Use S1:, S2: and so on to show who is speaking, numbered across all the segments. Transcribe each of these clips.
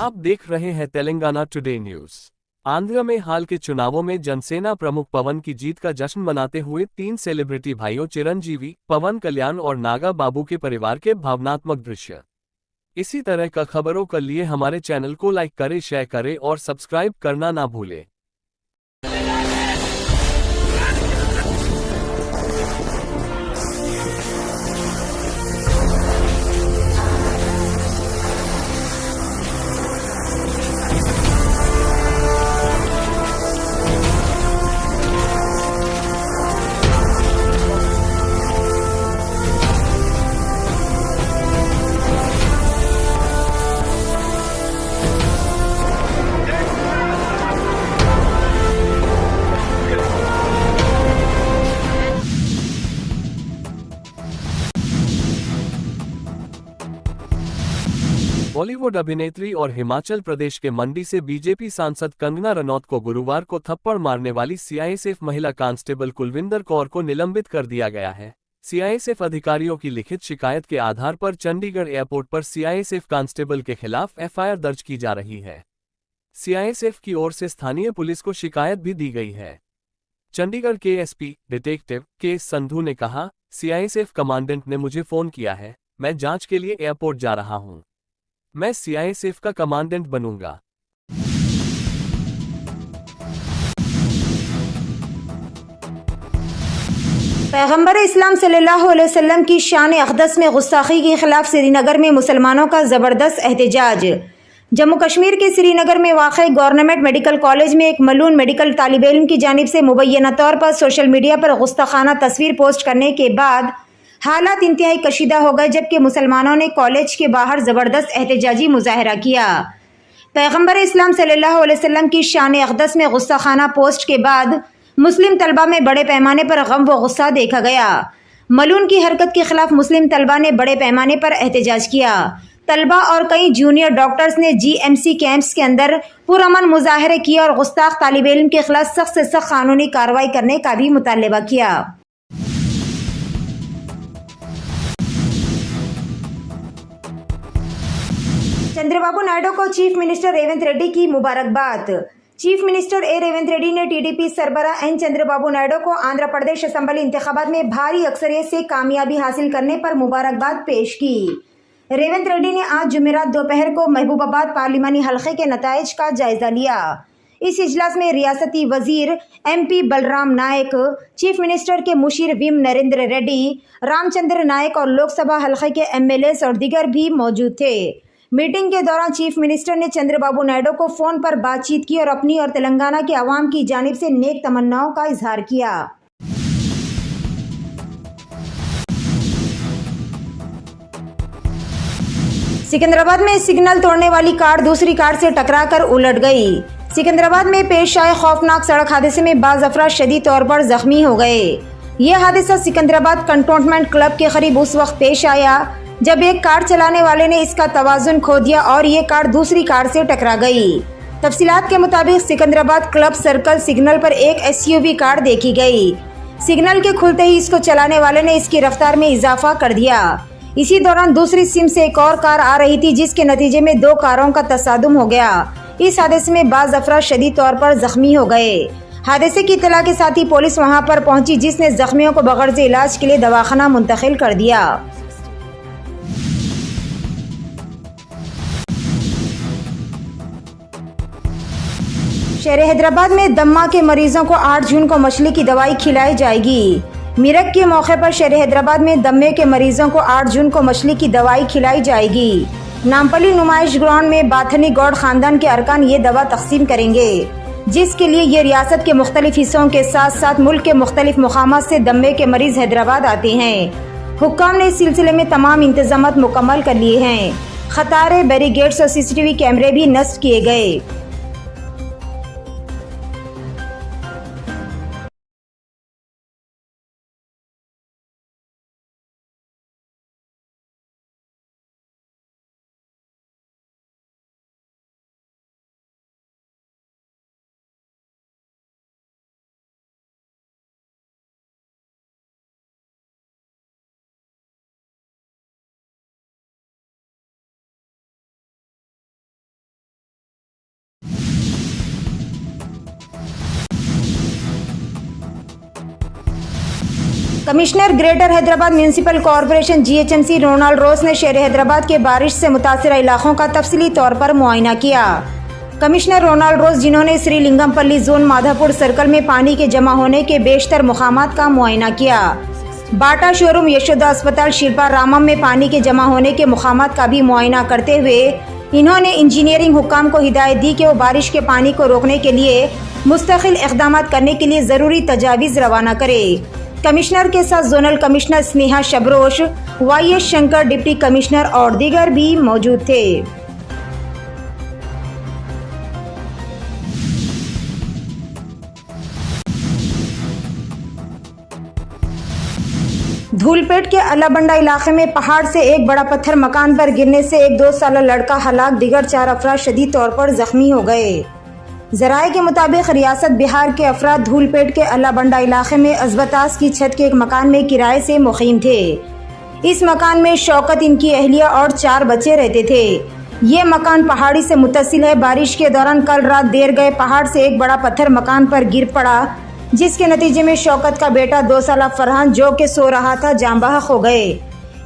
S1: आप देख रहे हैं तेलंगाना टुडे न्यूज। आंध्र में हाल के चुनावों में जनसेना प्रमुख पवन की जीत का जश्न मनाते हुए 3 सेलिब्रिटी भाइयों चिरंजीवी, पवन कल्याण और नागा बाबू के परिवार के भावनात्मक दृश्य। इसी तरह का खबरों के लिए हमारे चैनल को लाइक करें, शेयर करें और सब्सक्राइब करना ना भूलें। बॉलीवुड अभिनेत्री और हिमाचल प्रदेश के मंडी से बीजेपी सांसद कंगना रनौत को गुरुवार को थप्पड़ मारने वाली सीआईएसएफ महिला कांस्टेबल कुलविंदर कौर को निलंबित कर दिया गया है। सीआईएसएफ अधिकारियों की लिखित शिकायत के आधार पर चंडीगढ़ एयरपोर्ट पर सीआईएसएफ कांस्टेबल के खिलाफ एफआईआर दर्ज की जा रही है। सीआईएसएफ की ओर से स्थानीय पुलिस को शिकायत भी दी गई है। चंडीगढ़ के एसपी डिटेक्टिव के संधू ने कहा, सीआईएसएफ कमांडेंट ने मुझे फोन किया है, मैं जांच के लिए एयरपोर्ट जा रहा हूं। मैं सीआईएसएफ का कमांडेंट बनूंगा।
S2: पैगंबर इस्लाम सल्लल्लाहु अलैहि वसल्लम की शान अक़दस में गुस्ताखी के खिलाफ श्रीनगर में मुसलमानों का ज़बरदस्त एहतजाज। जम्मू कश्मीर के श्रीनगर में वाक़ई गवर्नमेंट मेडिकल कॉलेज में एक मलून मेडिकल तालिब इल्म की जानिब से मुबैना तौर पर सोशल मीडिया पर गुस्ताखाना तस्वीर पोस्ट करने के बाद हालात इंतहाई कशीदा हो गए, जबकि मुसलमानों ने कॉलेज के बाहर ज़बरदस्त एहतजाजी मुजाहरा किया। पैगंबर इस्लाम सल्लल्लाहु अलैहि वसल्लम की शान अक़दस में गुस्ताखाना पोस्ट के बाद मुस्लिम तलबा में बड़े पैमाने पर गम व गुस्सा देखा गया। मलून की हरकत के खिलाफ मुस्लिम तलबा ने बड़े पैमाने पर एहतजाज किया। तलबा और कई जूनियर डॉक्टर्स ने जीएमसी कैंप्स के अंदर पुरअमन मुजाहरे किए और गुस्ताख तालिब इल्म के खिलाफ सख्त से सख्त कानूनी कार्रवाई करने का भी मुतालबा किया। चंद्रबाबू नायडू को चीफ मिनिस्टर रेवंत रेड्डी की मुबारकबाद। चीफ मिनिस्टर रेवंत रेड्डी ने टीडीपी सरबराह एन चंद्रबाबू नायडू को आंध्र प्रदेश असेंबली इंतखाबात में भारी अक्सरियत से कामयाबी हासिल करने पर मुबारकबाद पेश की। रेवंत रेड्डी ने आज जुमेरात दोपहर को महबूबाबाद पार्लिमानी हल्के के नताइज का जायजा लिया। इस इजलास में रियासती वजीर MP बलराम नायक, चीफ मिनिस्टर के मुशीर वीम नरेंद्र रेड्डी, रामचंद्र नायक और लोकसभा हल्के के MLAs और दीगर भी मौजूद थे। मीटिंग के दौरान चीफ मिनिस्टर ने चंद्रबाबू नायडू को फोन पर बातचीत की और अपनी और तेलंगाना के अवाम की जानिब से नेक तमन्नाओं का इजहार किया। सिकंदराबाद में सिग्नल तोड़ने वाली कार दूसरी कार से टकराकर उलट गई। सिकंदराबाद में पेश आए खौफनाक सड़क हादसे में बाज़ अफराद शदीद तौर पर जख्मी हो गए। यह हादसा सिकंदराबाद कंटोनमेंट क्लब के करीब उस वक्त पेश आया जब एक कार चलाने वाले ने इसका तवाजुन खो दिया और ये कार दूसरी कार से टकरा गई। तफसीलात के मुताबिक सिकंदराबाद क्लब सर्कल सिग्नल पर एक SUV कार देखी गई। सिग्नल के खुलते ही इसको चलाने वाले ने इसकी रफ्तार में इजाफा कर दिया। इसी दौरान दूसरी सिम से एक और कार आ रही थी, जिसके नतीजे में दो कारों का तसादुम हो गया। इस हादसे में बाज़ अफराद शदीद तौर पर जख्मी हो गए। हादसे की इत्तला के साथ ही पुलिस वहां पर पहुंची, जिसने जख्मियों को बगैर से इलाज के लिए दवाखाना मुंतकिल कर दिया। शहर हैदराबाद में दम्मा के मरीजों को 8 जून को मछली की दवाई खिलाई जाएगी। मिरक के मौके पर शहर हैदराबाद में दम्मे के मरीजों को 8 जून को मछली की दवाई खिलाई जाएगी। नामपली नुमाइश ग्राउंड में बाथनी गौड़ खानदान के अरकान ये दवा तकसीम करेंगे, जिसके लिए ये रियासत के मुख्तलिफ हिस्सों के साथ साथ मुल्क के मुख्तलिफ मुकामात से दम्मे के मरीज हैदराबाद आते हैं। हुक्काम ने इस सिलसिले में तमाम इंतजाम मुकम्मल कर लिए हैं। खतारे, बैरिगेड्स और CCTV कैमरे भी नस्ब किए गए। Commissioner greater Hyderabad municipal corporation GHMC Ronald Rose ने शहर हैदराबाद के बारिश से मुतासिर इलाकों का तफसीली तौर पर मुआयना किया। कमिश्नर रोनाल्ड रोस, जिन्होंने श्रीलिंगमपल्ली जोन माधापुर सर्कल में पानी के जमा होने के बेशतर मुकामात का मुआयना किया। बाटा शोरूम, यशोदा अस्पताल, शिल्पा रामम में पानी के जमा होने के मुकामात का भी मुआयना करते हुए इन्होंने इंजीनियरिंग हुक्काम को हिदायत दी कि वो बारिश के पानी को रोकने के लिए मुस्तकिल इक़दाम करने के लिए ज़रूरी तजावीज़ रवाना करे। कमिश्नर के साथ zonal commissioner Sneha Shabarish, YS Shankar deputy commissioner और दीगर भी मौजूद थे। धूलपेट के अलाबंडा इलाके में पहाड़ से एक बड़ा पत्थर मकान पर गिरने से एक 2 साला लड़का हलाक, दीगर 4 अफराद शदीद तौर पर जख्मी हो गए। ज़राए के मुताबिक रियासत बिहार के अफराद धूलपेट के अलाबंडा इलाके में अजबतास की छत के एक मकान में किराए से मुकीम थे। इस मकान में शौकत, इनकी अहलिया और 4 बच्चे रहते थे। ये मकान पहाड़ी से मुत्तसिल है। बारिश के दौरान कल रात देर गए पहाड़ से एक बड़ा पत्थर मकान पर गिर पड़ा, जिसके नतीजे में शौकत का बेटा 2 साला फरहान, जो कि सो रहा था, जान बहक हो गए।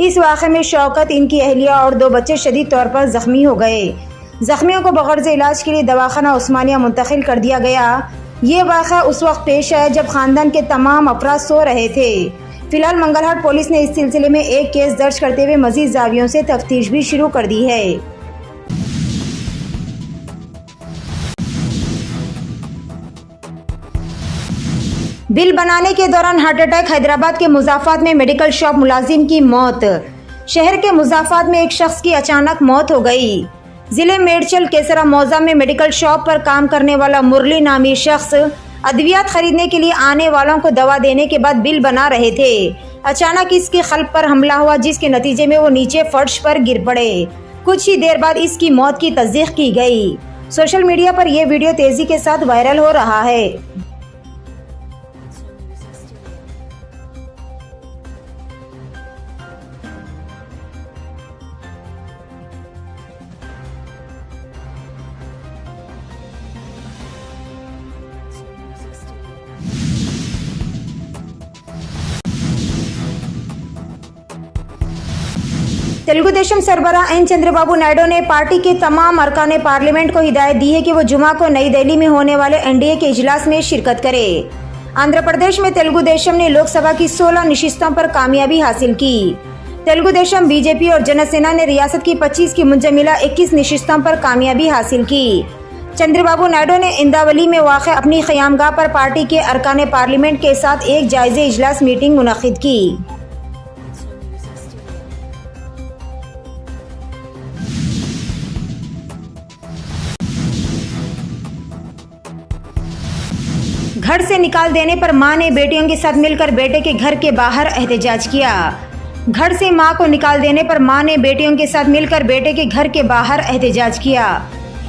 S2: इस वाक़े में शौकत, इनकी अहलिया और 2 बच्चे शदीद तौर पर जख्मी हो गए। जख्मियों को बगर्ज़ इलाज के लिए दवाखाना उस्मानिया मुंतकिल कर दिया गया। ये वाक़ा उस वक्त पेश आया जब खानदान के तमाम अफराद सो रहे थे। फिलहाल मंगलहाट पुलिस ने इस सिलसिले में एक केस दर्ज करते हुए मज़ीद जावियों से तफ्तीश भी शुरू कर दी है। बिल बनाने के दौरान हार्ट अटैक, हैदराबाद के मुजाफात में मेडिकल शॉप मुलाजिम की मौत। शहर के मुजाफात में एक शख्स की अचानक मौत हो गई। जिले मेडचल केसरा मौजा में मेडिकल शॉप पर काम करने वाला मुरली नामी शख्स अद्वियात खरीदने के लिए आने वालों को दवा देने के बाद बिल बना रहे थे। अचानक इसके क़ल्ब पर हमला हुआ, जिसके नतीजे में वो नीचे फर्श पर गिर पड़े। कुछ ही देर बाद इसकी मौत की तस्दीक की गई। सोशल मीडिया पर यह वीडियो तेजी के साथ वायरल हो रहा है। तेलुगु देशम सरबराह एन चंद्रबाबू नायडू ने पार्टी के तमाम अरकान पार्लियामेंट को हिदायत दी है कि वो जुमा को नई दिल्ली में होने वाले NDA के इजलास में शिरकत करे। आंध्र प्रदेश में तेलुगु देशम ने लोकसभा की 16 नशिस्तों पर कामयाबी हासिल की। तेलुगु देशम, BJP और जनसेना ने रियासत की 25 की मुंजमिला 21 नशिस्तों पर कामयाबी हासिल की। चंद्रबाबू नायडू ने इंदावली में वाक़ अपनी क़यामगाह पर पार्टी के अरकान पार्लियामेंट के साथ एक जायज़े इजलास मीटिंग मुनक़िद की। घर से निकाल देने पर मां ने बेटियों के साथ मिलकर बेटे के घर के बाहर एहतजाज किया। घर से मां को निकाल देने पर मां ने बेटियों के साथ मिलकर बेटे के घर के बाहर एहतजाज किया।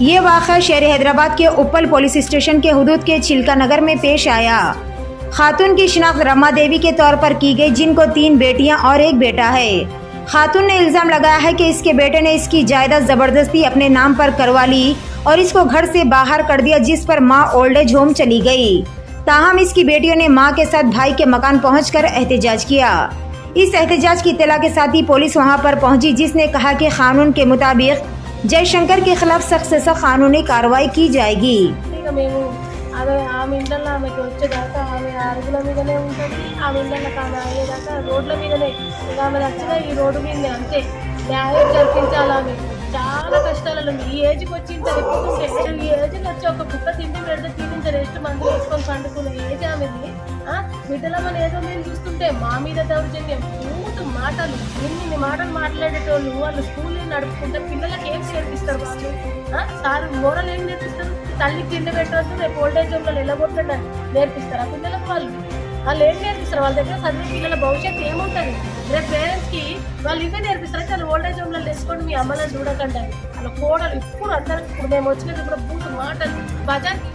S2: ये वाक़ा शहर हैदराबाद के उप्पल पुलिस स्टेशन के हुदूद के चिल्का नगर में पेश आया। खातून की शिनाख्त रमा देवी के तौर पर की गई, जिनको 3 बेटियां और 1 बेटा है। खातून ने इल्ज़ाम लगाया है कि इसके बेटे ने इसकी जायदाद ज़बरदस्ती अपने नाम पर करवा ली और इसको घर से बाहर कर दिया, जिस पर मां ओल्ड एज होम चली गई। ताहम इसकी बेटियों ने मां के साथ भाई के मकान पहुंचकर एहतजाज किया। इस एहतजाज की इत्तला के साथ ही पुलिस वहां पर पहुंची, जिसने कहा कि कानून के मुताबिक जयशंकर के खिलाफ सख्त से सख्त कानूनी कार्रवाई की जाएगी।
S3: చాలా కష్టాలలో ఉంది. ఈ ఏజ్కి వచ్చి ఇంత చెప్పుకుంటే ఈ ఏజ్కి వచ్చి ఒక కుక్క తిండి పెడితే తినింత రెస్ట్ మందులు వేసుకొని పండుకునే ఏజ్ ఆమెది. బిడ్డలమని ఏదో మేము చూస్తుంటే మా మీద దౌర్జన్యం, పూర్తి మాటలు, ఎన్ని మాటలు మాట్లాడేటోళ్ళు. వాళ్ళు స్కూల్ నడుపుకుంటే పిల్లలకి ఏం నేర్పిస్తారు వాళ్ళు? సార్ మోరల్ ఏం నేర్పిస్తారు? తల్లికి తిండి పెట్టద్దు, రేపు ఓల్డేజ్ హోమ్లో వెళ్ళగొట్టండి నేర్పిస్తారు ఆ పిల్లలకు. వాళ్ళు ఏం నేర్పిస్తారు? వాళ్ళ దగ్గర చదివే పిల్లల భవిష్యత్తు ఏముంటుంది? రేపు పేరెంట్స్కి వాళ్ళు ఇవే నేర్పిస్తారు. చాలా ఓల్డేజ్ హోమ్లో తెచ్చుకోండి, మీ అమ్మలను చూడకండి అని. వాళ్ళ కోడలు ఇప్పుడు అందరికి, ఇప్పుడు మేము వచ్చినది ఇప్పుడు బూత్ మాటలు బజార్కి.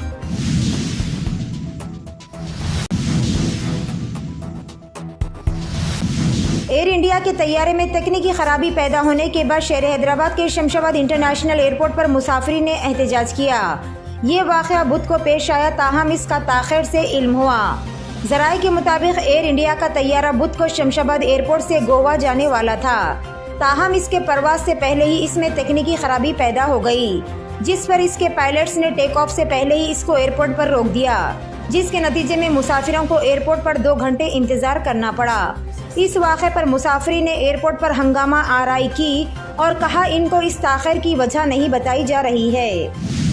S2: एयर इंडिया के तैयारे में तकनीकी खराबी पैदा होने के बाद शहर हैदराबाद के शमशाबाद इंटरनेशनल एयरपोर्ट पर मुसाफिर ने एहतजाज किया। ये वाक़या बुध को पेश आया, ताहम इसका ताख़िर से इल्म हुआ। जराये के मुताबिक एयर इंडिया का तैयारा बुध को शमशाबाद एयरपोर्ट से गोवा जाने वाला था। ताहम इसके परवाज से पहले ही इसमें तकनीकी खराबी पैदा हो गई, जिस पर इसके पायलट्स ने टेक ऑफ से पहले ही इसको एयरपोर्ट पर रोक दिया, जिसके नतीजे में मुसाफिरों को एयरपोर्ट पर 2 घंटे इंतजार करना पड़ा। इस वाक़े पर मुसाफिर ने एयरपोर्ट पर हंगामा आराई की और कहा इनको इस ताख़ीर की वजह नहीं बताई जा रही है।